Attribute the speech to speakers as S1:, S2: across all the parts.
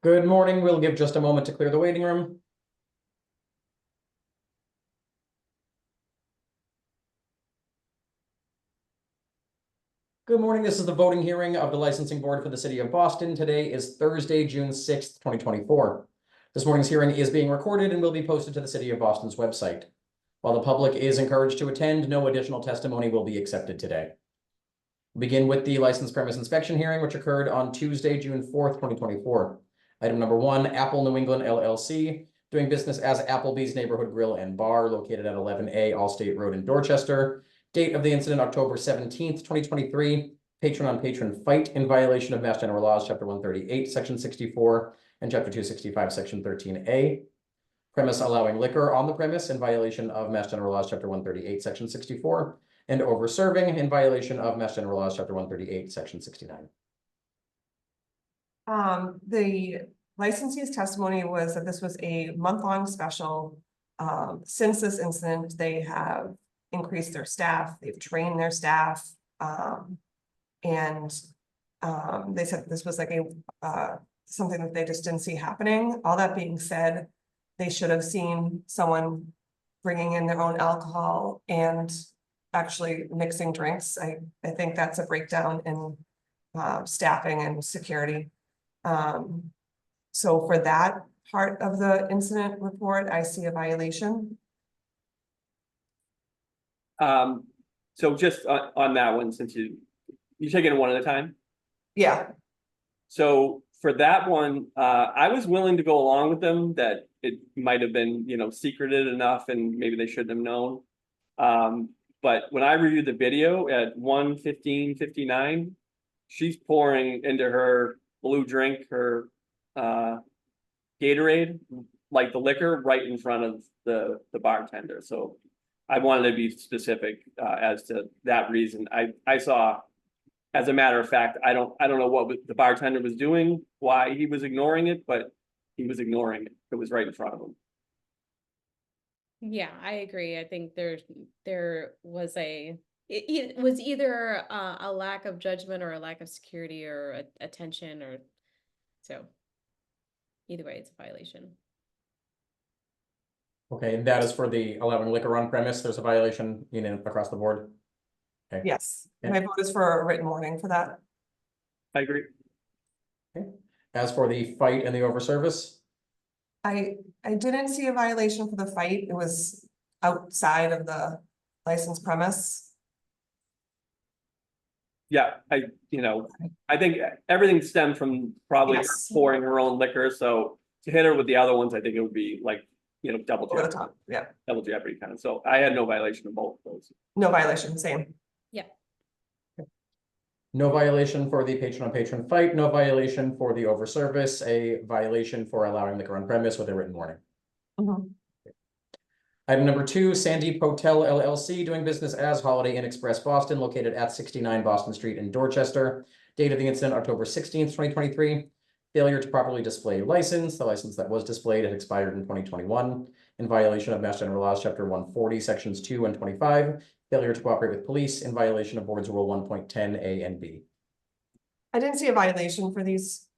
S1: Good morning. We'll give just a moment to clear the waiting room. Good morning. This is the voting hearing of the licensing board for the city of Boston. Today is Thursday, June 6th, 2024. This morning's hearing is being recorded and will be posted to the city of Boston's website. While the public is encouraged to attend, no additional testimony will be accepted today. We'll begin with the license premise inspection hearing, which occurred on Tuesday, June 4th, 2024. Item number 1, Apple New England LLC, doing business as Applebee's Neighborhood Grill and Bar, located at 11A Allstate Road in Dorchester. Date of the incident, October 17th, 2023. Patron-on-patron fight in violation of Mass General Laws, Chapter 138, Section 64, and Chapter 265, Section 13A. Premise allowing liquor on the premise in violation of Mass General Laws, Chapter 138, Section 64, and over-serving in violation of Mass General Laws, Chapter 138, Section 69.
S2: The licensee's testimony was that this was a month-long special. Since this incident, they have increased their staff, they've trained their staff, and they said this was like something that they just didn't see happening. All that being said, they should have seen someone bringing in their own alcohol and actually mixing drinks. I think that's a breakdown in staffing and security. So for that part of the incident report, I see a violation.
S3: So just on that one, since you taking it one at a time.
S2: Yeah.
S3: So for that one, I was willing to go along with them that it might have been, secreted enough and maybe they shouldn't have known. But when I reviewed the video at 1:15:59, she's pouring into her blue drink, her Gatorade, like the liquor, right in front of the bartender. So I wanted to be specific as to that reason. I saw, as a matter of fact, I don't know what the bartender was doing, why he was ignoring it, but he was ignoring it. It was right in front of him.
S4: Yeah, I agree. I think there was it was either a lack of judgment or a lack of security or attention, or so either way, it's a violation.
S1: Okay, and that is for the allowing liquor on premise. There's a violation, across the board. Okay.
S2: Yes,
S1: Yeah.
S2: my vote is for a written warning for that.
S3: I agree.
S1: Okay. As for the fight and the overservice,
S2: I didn't see a violation for the fight. It was outside of the licensed premise.
S3: Yeah, I think everything stemmed from probably
S2: Yes.
S3: her pouring her own liquor. So to hit her with the other ones, I think it would be like, double
S2: Over the
S3: jeopardy,
S2: top, yeah,
S3: double jeopardy kind of. So I had no violation of both of those.
S2: no violation, same.
S1: no violation for the patron-on-patron fight, no violation for the overservice, a violation for allowing liquor on premise with a written warning.
S2: Mhm.
S1: Item number 2, Sandeep Hotel LLC, doing business as Holiday Inn Express Boston, located at 69 Boston Street in Dorchester. Date of the incident, October 16th, 2023. Failure to properly display license. The license that was displayed had expired in 2021. In violation of Mass General Laws, Chapter 140, Sections 2 and 25. Failure to cooperate with police in violation of Board's Rule 1.10A and B.
S2: I didn't see a violation for these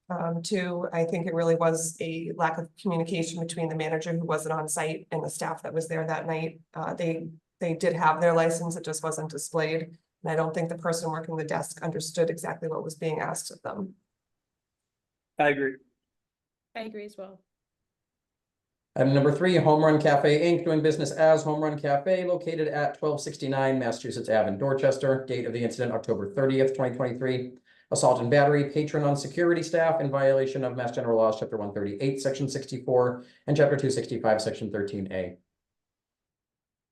S2: two. I think it really was a lack of communication between the manager who wasn't on site and the staff that was there that night. They did have their license, it just wasn't displayed. And I don't think the person working the desk understood exactly what was being asked of them.
S3: I agree.
S4: I agree as well.
S1: Item number 3, Home Run Cafe Inc., doing business as Home Run Cafe, located at 1269 Massachusetts Ave in Dorchester. Date of the incident, October 30th, 2023. Assault and battery, patron on security staff in violation of Mass General Laws, Chapter 138, Section 64, and Chapter 265, Section 13A.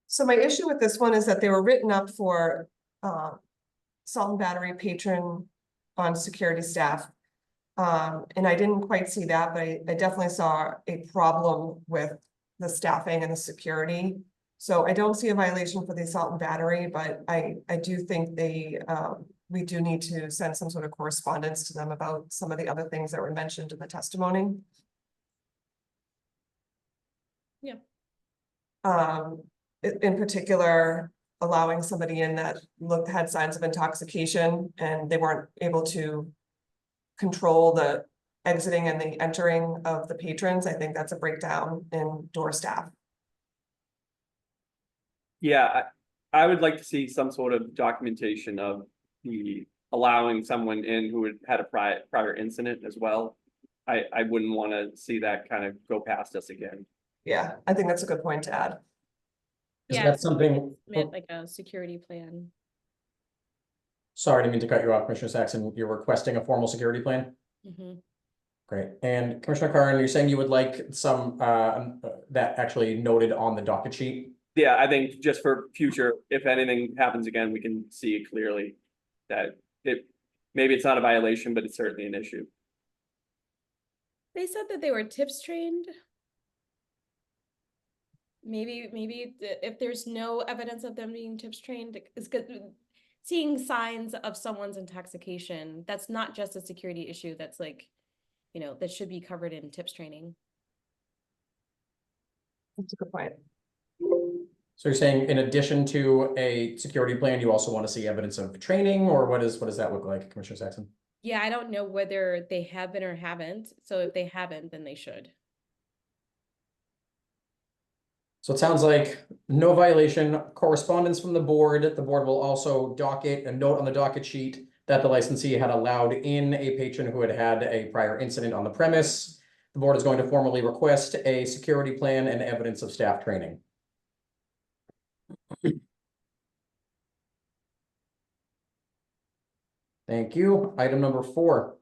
S2: So my issue with this one is that they were written up for assault and battery, patron on security staff. And I didn't quite see that, but I definitely saw a problem with the staffing and the security. So I don't see a violation for the assault and battery, but I do think we do need to send some sort of correspondence to them about some of the other things that were mentioned in the testimony.
S4: Yeah.
S2: In particular, allowing somebody in that had signs of intoxication and they weren't able to control the exiting and the entering of the patrons, I think that's a breakdown in door staff.
S3: Yeah, I would like to see some sort of documentation of the allowing someone in who had a prior incident as well. I wouldn't want to see that kind of go past us again.
S2: Yeah, I think that's a good point to add.
S1: Is
S4: Yeah,
S1: that something?
S4: Submit like a security plan.
S1: Sorry, I didn't mean to cut you off, Commissioner Saxon. You're requesting a formal security plan?
S4: Mhm.
S1: Great. And Commissioner Curran, you're saying you would like some, that actually noted on the docket sheet?
S3: Yeah, I think just for future, if anything happens again, we can see it clearly that maybe it's not a violation, but it's certainly an issue.
S4: They said that they were tips trained. Maybe if there's no evidence of them being tips trained, it's good. Seeing signs of someone's intoxication, that's not just a security issue. That's like, that should be covered in tips training.
S2: That's a good point.
S1: So you're saying in addition to a security plan, you also want to see evidence of training, or what does that look like, Commissioner Saxon?
S4: Yeah, I don't know whether they have been or haven't. So if they haven't, then they should.
S1: So it sounds like no violation, correspondence from the board. The board will also docket a note on the docket sheet that the licensee had allowed in a patron who had had a prior incident on the premise. The board is going to formally request a security plan and evidence of staff training. Thank you. Item number 4,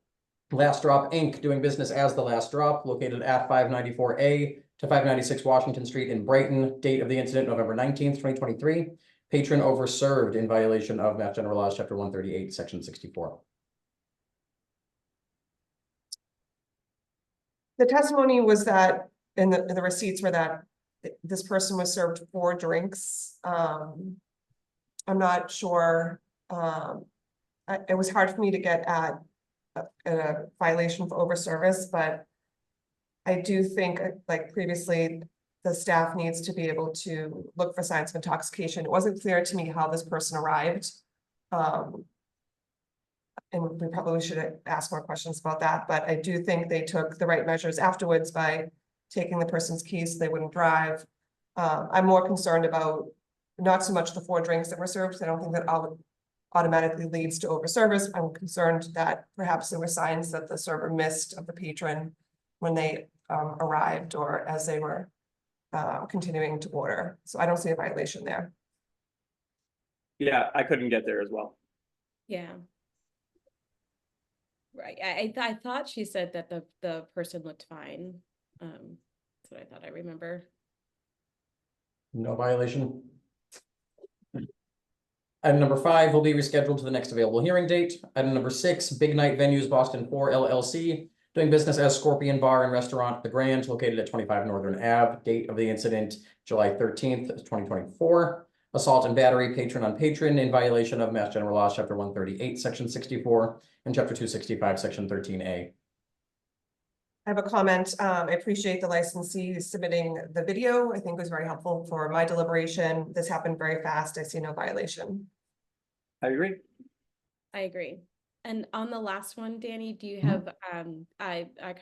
S1: Last Drop Inc., doing business as The Last Drop, located at 594A to 596 Washington Street in Brighton. Date of the incident, November 19th, 2023. Patron overserved in violation of Mass General Laws, Chapter 138, Section 64.
S2: The testimony was that, in the receipts were that this person was served 4 drinks. I'm not sure, it was hard for me to get at a violation for overservice, but I do think, like previously, the staff needs to be able to look for signs of intoxication. It wasn't clear to me how this person arrived. And we probably should ask more questions about that, but I do think they took the right measures afterwards by taking the person's keys so they wouldn't drive. I'm more concerned about not so much the 4 drinks that were served. I don't think that automatically leads to overservice. I'm concerned that perhaps there were signs that the server missed of the patron when they arrived or as they were continuing to order. So I don't see a violation there.
S3: Yeah, I couldn't get there as well.
S4: Yeah. Right. I thought she said that the person looked fine. That's what I thought I remember.
S1: No violation. Item number 5 will be rescheduled to the next available hearing date. Item number 6, Big Night Venues Boston 4 LLC, doing business as Scorpion Bar and Restaurant The Grand, located at 25 Northern Ave. Date of the incident, July 13th, 2024. Assault and battery, patron on patron, in violation of Mass General Laws, Chapter 138, Section 64, and Chapter 265, Section 13A.
S2: I have a comment. I appreciate the licensee submitting the video. I think it was very helpful for my deliberation. This happened very fast. I see no violation.
S3: I agree.
S4: I agree. And on the last one, Danny, do you have,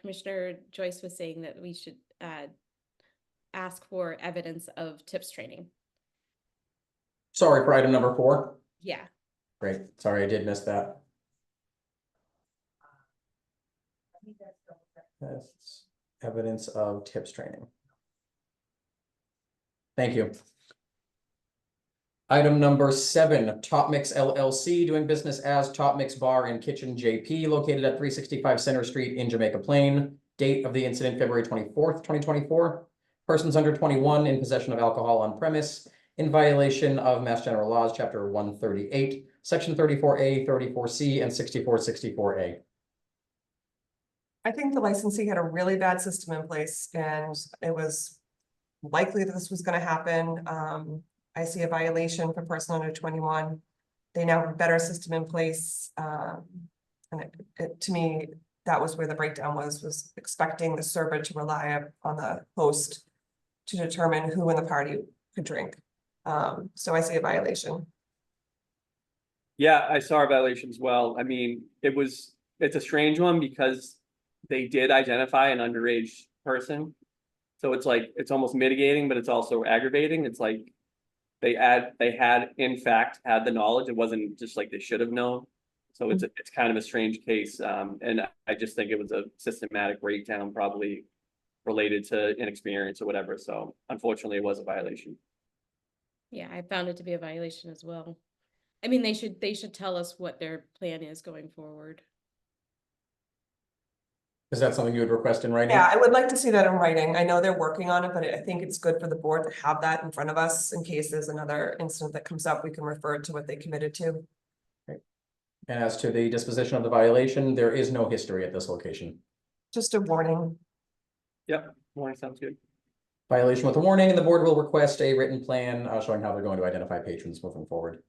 S4: Commissioner Joyce was saying that we should ask for evidence of tips training.
S1: Sorry, for item number 4.
S4: Yeah.
S1: Great. Sorry, I did miss that. That's evidence of tips training. Thank you. Item number 7, Top Mix LLC, doing business as Top Mix Bar and Kitchen JP, located at 365 Center Street in Jamaica Plain. Date of the incident, February 24th, 2024. Persons under 21 in possession of alcohol on premise, in violation of Mass General Laws, Chapter 138, Section 34A, 34C, and 6464A.
S2: I think the licensee had a really bad system in place and it was likely that this was going to happen. I see a violation for person under 21. They now have a better system in place. And to me, that was where the breakdown was expecting the server to rely on the host to determine who in the party could drink. So I see a violation.
S3: Yeah, I saw a violation as well. I mean, it's a strange one because they did identify an underage person. So it's like, it's almost mitigating, but it's also aggravating. It's like they had in fact had the knowledge. It wasn't just like they should have known. So it's kind of a strange case. And I just think it was a systematic breakdown, probably related to inexperience or whatever. So unfortunately, it was a violation.
S4: Yeah, I found it to be a violation as well. I mean, they should tell us what their plan is going forward.
S1: Is that something you would request in writing?
S2: Yeah, I would like to see that in writing. I know they're working on it, but I think it's good for the board to have that in front of us in case there's another incident that comes up, we can refer to what they committed to.
S1: And as to the disposition of the violation, there is no history at this location.
S2: Just a warning.
S3: Yep, morning sounds good.
S1: Violation with a warning, and the board will request a written plan showing how they're going to identify patrons moving forward.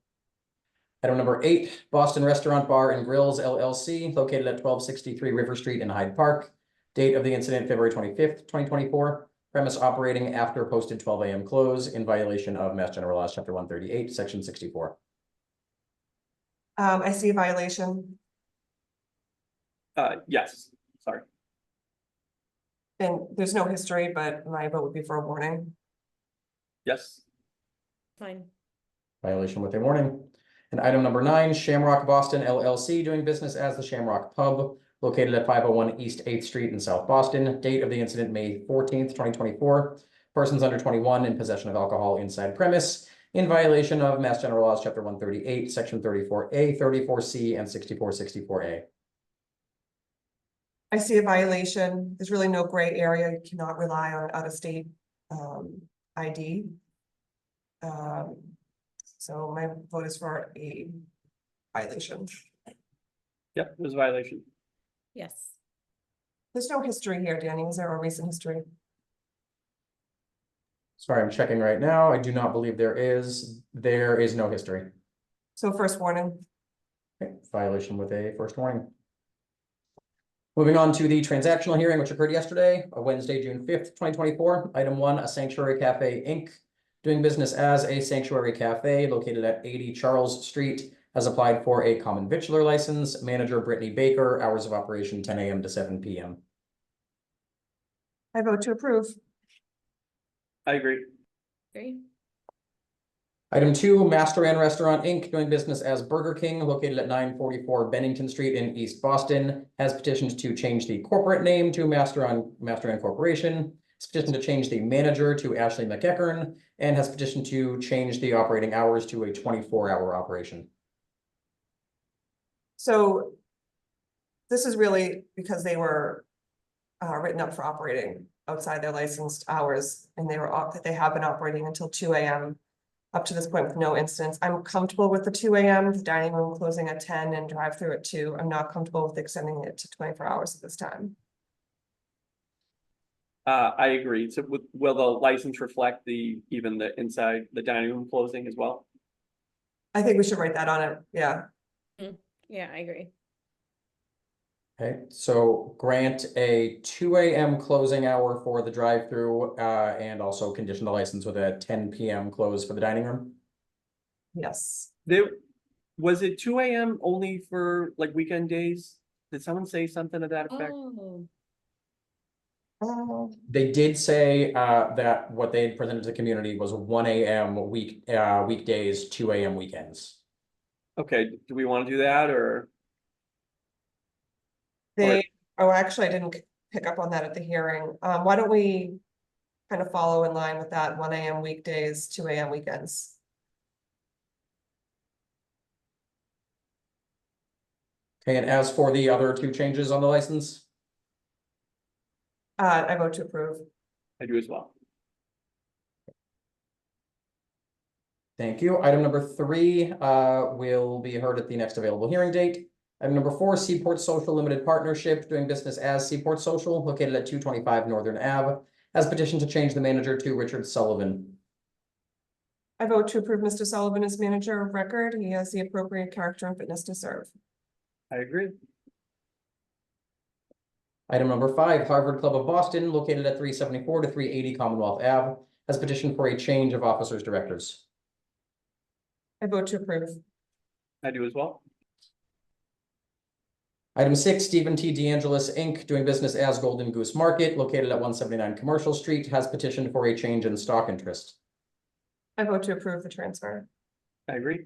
S1: Item number 8, Boston Restaurant Bar and Grills LLC, located at 1263 River Street in Hyde Park. Date of the incident, February 25th, 2024. Premise operating after posted 12 a.m. close in violation of Mass General Laws, Chapter 138, Section 64.
S2: I see a violation
S3: Yes, sorry.
S2: and there's no history, but my vote would be for a warning.
S3: Yes,
S4: Fine.
S1: Violation with a warning. And item number 9, Shamrock Boston LLC, doing business as the Shamrock Pub, located at 501 East 8th Street in South Boston. Date of the incident, May 14th, 2024. Persons under 21 in possession of alcohol inside premise in violation of Mass General Laws, Chapter 138, Section 34A, 34C, and 6464A.
S2: I see a violation. There's really no gray area. You cannot rely on out-of-state ID. So my vote is for a violation.
S3: yep, it was a violation.
S4: Yes.
S2: There's no history here, Danny. Is there a recent history?
S1: Sorry, I'm checking right now. I do not believe there is. There is no history.
S2: So first warning.
S1: Okay, violation with a first warning. Moving on to the transactional hearing, which occurred yesterday, Wednesday, June 5th, 2024. Item 1, a Sanctuary Cafe Inc., doing business as a Sanctuary Cafe located at 80 Charles Street, has applied for a common victular license. Manager Brittany Baker, hours of operation 10 a.m. to 7 p.m.
S2: I vote to approve.
S3: I agree.
S4: Great.
S1: Item 2, Master Inn Restaurant Inc., doing business as Burger King, located at 944 Bennington Street in East Boston, has petitioned to change the corporate name to Master Inn Corporation. Has petitioned to change the manager to Ashley McEachern, and has petitioned to change the operating hours to a 24-hour operation.
S2: So this is really because they were written up for operating outside their licensed hours, and they have been operating until 2 a.m. up to this point with no incidents. I'm comfortable with the 2 a.m., the dining room closing at 10 and drive-through at 2. I'm not comfortable with extending it to 24 hours at this time.
S3: I agree. So will the license reflect even the inside, the dining room closing as well?
S2: I think we should write that on it. Yeah.
S4: Yeah, I agree.
S1: Okay, so grant a 2 a.m. closing hour for the drive-through, and also condition the license with a 10 p.m. close for the dining room.
S2: Yes.
S3: Was it 2 a.m. only for like weekend days? Did someone say something to that effect?
S4: Oh,
S1: They did say that what they had presented to the community was 1 a.m. Weekdays, 2 a.m. weekends.
S3: Okay, do we want to do that or?
S2: Actually, I didn't pick up on that at the hearing. Why don't we kind of follow in line with that 1 a.m. weekdays, 2 a.m. weekends?
S1: Okay, and as for the other 2 changes on the license,
S2: I vote to approve.
S3: I do as well.
S1: thank you. Item number 3 will be heard at the next available hearing date. Item number 4, Seaport Social Limited Partnership, doing business as Seaport Social, located at 225 Northern Ave, has petitioned to change the manager to Richard Sullivan.
S2: I vote to approve Mr. Sullivan as manager of record. He has the appropriate character and fitness to serve.
S3: I agree.
S1: Item number 5, Harvard Club of Boston, located at 374 to 380 Commonwealth Ave, has petitioned for a change of officers directors.
S2: I vote to approve.
S3: I do as well.
S1: Item 6, Stephen T. DeAngelis Inc., doing business as Golden Goose Market, located at 179 Commercial Street, has petitioned for a change in stock interest.
S2: I vote to approve the transfer.
S3: I agree.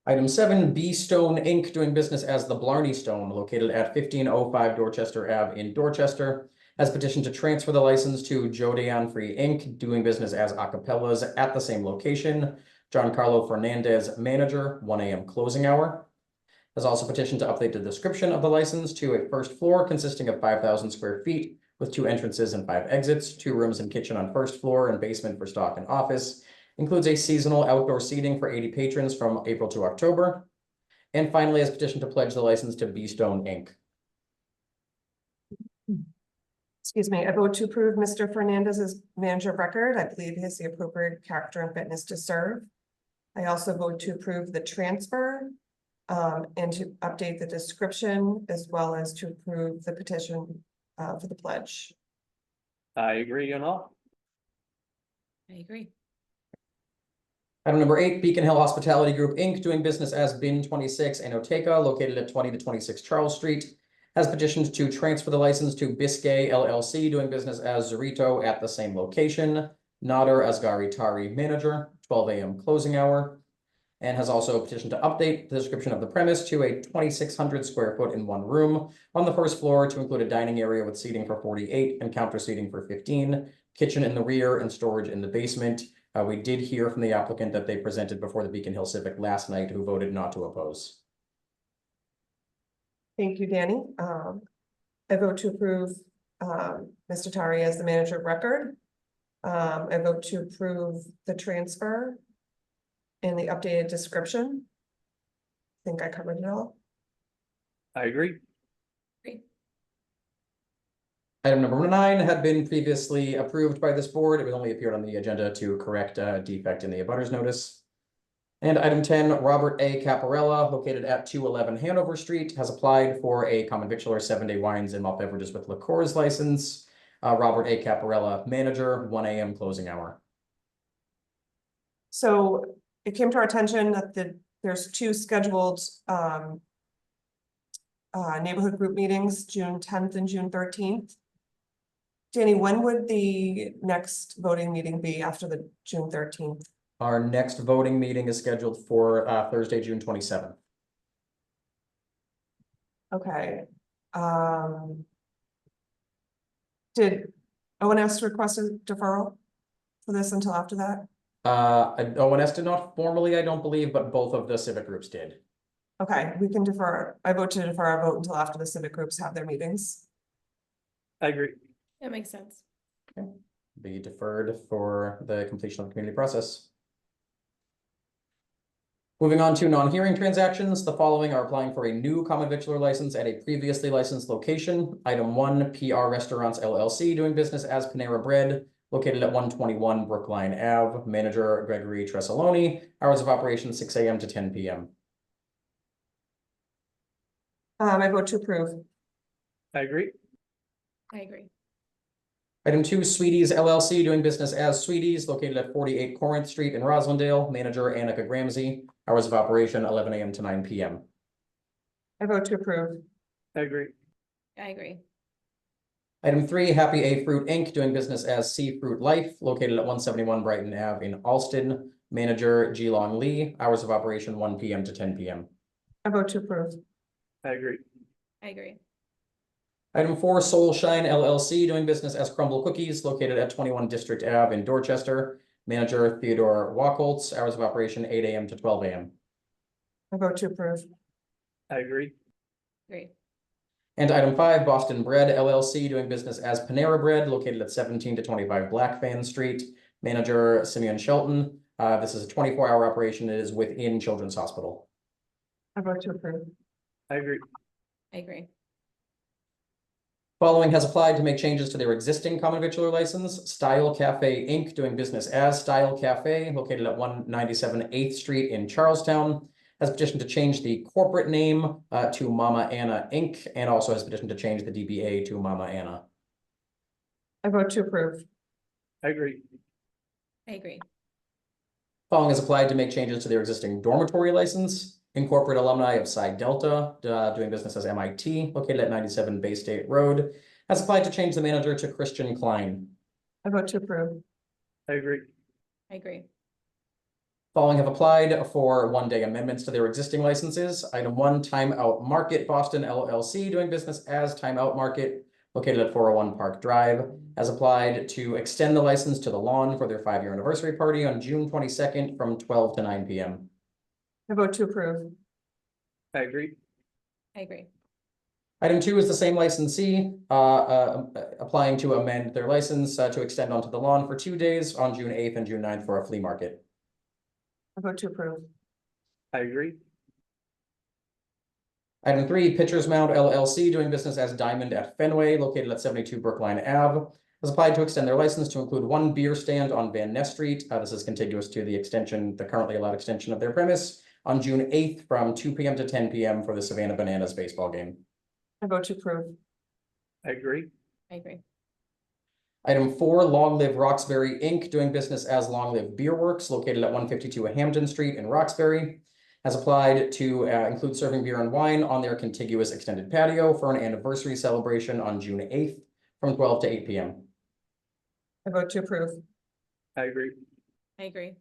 S1: Item 7, B Stone Inc., doing business as the Blarney Stone, located at 1505 Dorchester Ave in Dorchester, has petitioned to transfer the license to Jodeon Free Inc., doing business as Acapellas at the same location. Giancarlo Fernandez, manager, 1 a.m. closing hour. Has also petitioned to update the description of the license to a first floor consisting of 5,000 square feet with 2 entrances and 5 exits, 2 rooms and kitchen on first floor and basement for stock and office. Includes a seasonal outdoor seating for 80 patrons from April to October. And finally, has petitioned to pledge the license to B Stone Inc.
S2: Excuse me, I vote to approve Mr. Fernandez as manager of record. I believe he has the appropriate character and fitness to serve. I also vote to approve the transfer and to update the description as well as to approve the petition for the pledge.
S3: I agree on all.
S4: I agree.
S1: Item number 8, Beacon Hill Hospitality Group Inc., doing business as Bin 26 Enoteca, located at 20 to 26 Charles Street, has petitioned to transfer the license to Biscay LLC, doing business as Zorito at the same location. Nader Asghari Tari, manager, 12 a.m. closing hour. And has also petitioned to update the description of the premise to a 2,600 square foot in 1 room on the first floor to include a dining area with seating for 48 and counter seating for 15, kitchen in the rear and storage in the basement. We did hear from the applicant that they presented before the Beacon Hill Civic last night, who voted not to oppose.
S2: Thank you, Danny. I vote to approve Mr. Tari as the manager of record. I vote to approve the transfer and the updated description. I think I covered it all.
S3: I agree.
S1: Item number 9 had been previously approved by this board. It only appeared on the agenda to correct a defect in the abutters notice. And item 10, Robert A. Caparella, located at 211 Hanover Street, has applied for a common victualler 7-day wines and malt beverages with liqueurs license. Robert A. Caparella, manager, 1 a.m. closing hour.
S2: So it came to our attention that there's 2 scheduled neighborhood group meetings, June 10th and June 13th. Danny, when would the next voting meeting be after the June 13th?
S1: Our next voting meeting is scheduled for Thursday, June 27th.
S2: Okay. Did ONS request a deferral for this until after that?
S1: ONS did not formally, I don't believe, but both of the civic groups did.
S2: Okay, we can defer. I vote to defer our vote until after the civic groups have their meetings.
S3: I agree.
S4: That makes sense.
S1: Be deferred for the completion of the community process. Moving on to non-hearing transactions, the following are applying for a new common victualler license at a previously licensed location. Item 1, PR Restaurants LLC, doing business as Panera Bread, located at 121 Brookline Ave. Manager Gregory Tresaloni. Hours of operation 6 a.m. to 10 p.m.
S2: I vote to approve.
S3: I agree.
S4: I agree.
S1: Item 2, Sweeties LLC, doing business as Sweeties, located at 48 Corinth Street in Roslindale. Manager Annika Gramsey. Hours of operation 11 a.m. to 9 p.m.
S2: I vote to approve.
S3: I agree.
S4: I agree.
S1: Item 3, Happy A Fruit Inc., doing business as Sea Fruit Life, located at 171 Brighton Ave in Alston. Manager Geelong Lee. Hours of operation 1 p.m. to 10 p.m.
S2: I vote to approve.
S3: I agree.
S4: I agree.
S1: Item 4, Soul Shine LLC, doing business as Crumble Cookies, located at 21 District Ave in Dorchester. Manager Theodore Wacholtz. Hours of operation 8 a.m. to 12 a.m.
S2: I vote to approve.
S3: I agree.
S4: Agree.
S1: And item 5, Boston Bread LLC, doing business as Panera Bread, located at 17 to 25 Black Fan Street. Manager Simeon Shelton. This is a 24-hour operation. It is within Children's Hospital.
S2: I vote to approve.
S3: I agree.
S4: I agree.
S1: Following has applied to make changes to their existing common victualler license. Style Cafe Inc., doing business as Style Cafe, located at 197 8th Street in Charlestown, has petitioned to change the corporate name to Mama Anna Inc., and also has petitioned to change the DBA to Mama Anna.
S2: I vote to approve.
S3: I agree.
S4: I agree.
S1: Following has applied to make changes to their existing dormitory license. Incorporate alumni of Psi Delta, doing business as MIT, located at 97 Bay State Road, has applied to change the manager to Christian Klein.
S2: I vote to approve.
S3: I agree.
S4: I agree.
S1: Following have applied for one-day amendments to their existing licenses. Item 1, Time Out Market Boston LLC, doing business as Time Out Market, located at 401 Park Drive, has applied to extend the license to the Lawn for their 5-year anniversary party on June 22nd from 12 to 9 p.m.
S2: I vote to approve.
S3: I agree.
S4: I agree.
S1: Item 2 is the same licensee applying to amend their license to extend onto the Lawn for 2 days on June 8th and June 9th for a flea market.
S2: I vote to approve.
S3: I agree.
S1: Item 3, Pitchers Mound LLC, doing business as Diamond at Fenway, located at 72 Brookline Ave, has applied to extend their license to include 1 beer stand on Van Ness Street. This is contiguous to the currently allowed extension of their premise on June 8th from 2 p.m. to 10 p.m. for the Savannah Bananas baseball game.
S2: I vote to approve.
S3: I agree.
S4: I agree.
S1: Item 4, Long Live Roxbury Inc., doing business as Long Live Beer Works, located at 152 Hampton Street in Roxbury, has applied to include serving beer and wine on their contiguous extended patio for an anniversary celebration on June 8th from 12 to 8 p.m.
S2: I vote to approve.
S3: I agree.
S4: I agree.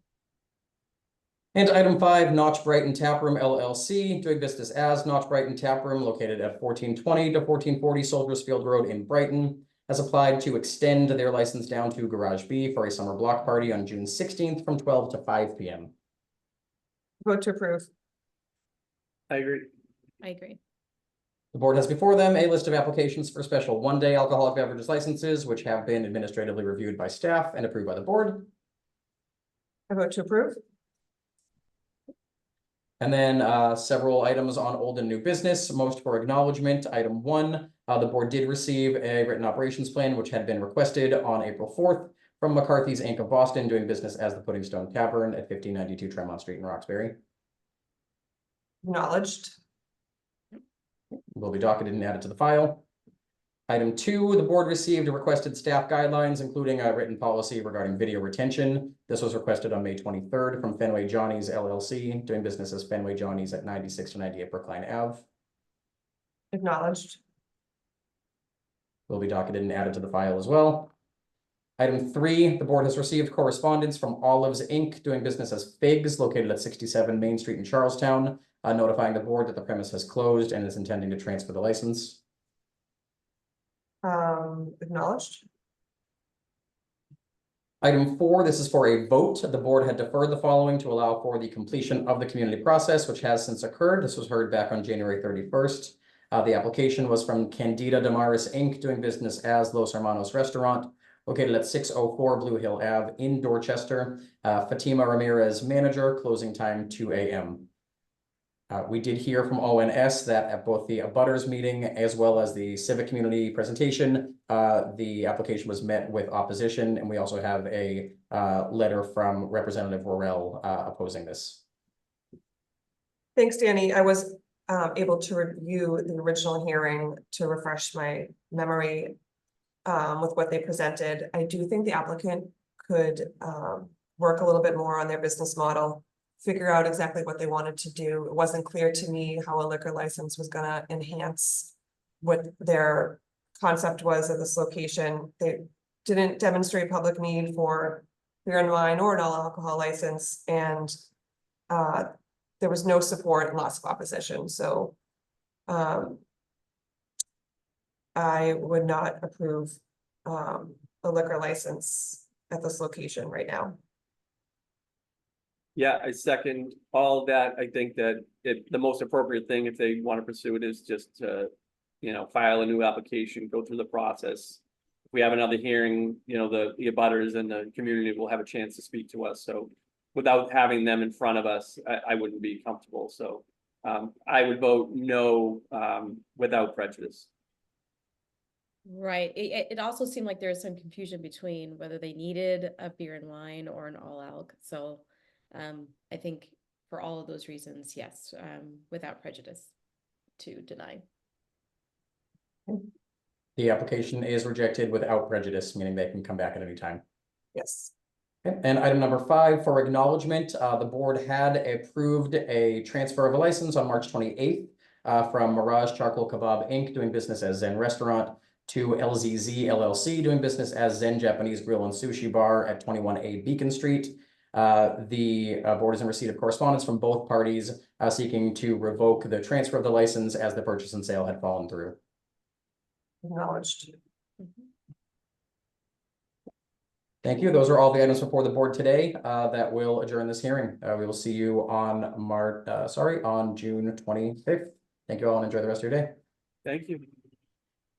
S1: And item 5, Notch Brighton Taproom LLC, doing business as Notch Brighton Taproom, located at 1420 to 1440 Soldiers Field Road in Brighton, has applied to extend their license down to Garage B for a summer block party on June 16th from 12 to 5 p.m.
S2: Vote to approve.
S3: I agree.
S4: I agree.
S1: The board has before them a list of applications for special one-day alcoholic beverages licenses, which have been administratively reviewed by staff and approved by the board.
S2: I vote to approve.
S1: And then several items on old and new business, most for acknowledgement. Item 1, the board did receive a written operations plan, which had been requested on April 4th from McCarthy's Inc. of Boston, doing business as the Pudding Stone Tavern at 1592 Tremont Street in Roxbury.
S2: Acknowledged.
S1: Will be docketed and added to the file. Item 2, the board received requested staff guidelines, including a written policy regarding video retention. This was requested on May 23rd from Fenway Johnny's LLC, doing business as Fenway Johnny's at 96 to 98 Brookline Ave.
S2: Acknowledged.
S1: Will be docketed and added to the file as well. Item 3, the board has received correspondence from Olives Inc., doing business as Figs, located at 67 Main Street in Charlestown, notifying the board that the premise has closed and is intending to transfer the license.
S2: Acknowledged.
S1: Item 4, this is for a vote. The board had deferred the following to allow for the completion of the community process, which has since occurred. This was heard back on January 31st. The application was from Candida Damaris Inc., doing business as Los Hermanos Restaurant, located at 604 Blue Hill Ave in Dorchester. Fatima Ramirez, manager, closing time 2 a.m. We did hear from ONS that at both the abutters meeting as well as the civic community presentation, the application was met with opposition, and we also have a letter from Representative Worrell opposing this.
S2: Thanks, Danny. I was able to review the original hearing to refresh my memory with what they presented. I do think the applicant could work a little bit more on their business model, figure out exactly what they wanted to do. It wasn't clear to me how a liquor license was gonna enhance what their concept was of this location. They didn't demonstrate public need for beer and wine or an all alcohol license, and there was no support and lots of opposition. So I would not approve a liquor license at this location right now.
S3: Yeah, I second all of that. I think that the most appropriate thing, if they want to pursue it, is just to, file a new application, go through the process. If we have another hearing, the abutters and the community will have a chance to speak to us. So without having them in front of us, I wouldn't be comfortable. So I would vote no without prejudice.
S4: Right. It also seemed like there was some confusion between whether they needed a beer and wine or an all alc. So I think for all of those reasons, yes, without prejudice to deny.
S1: The application is rejected without prejudice, meaning they can come back at any time.
S2: Yes.
S1: Okay, and item number 5 for acknowledgement, the board had approved a transfer of a license on March 28th from Mirage Charcoal Kebab Inc. doing business as Zen Restaurant to LZZ LLC doing business as Zen Japanese Grill and Sushi Bar at 21A Beacon Street. The board is in receipt of correspondence from both parties seeking to revoke the transfer of the license as the purchase and sale had fallen through.
S2: Acknowledged.
S1: Thank you. Those are all the items before the board today that will adjourn this hearing. We will see you on on June 25th. Thank you all and enjoy the rest of your day.
S3: Thank you.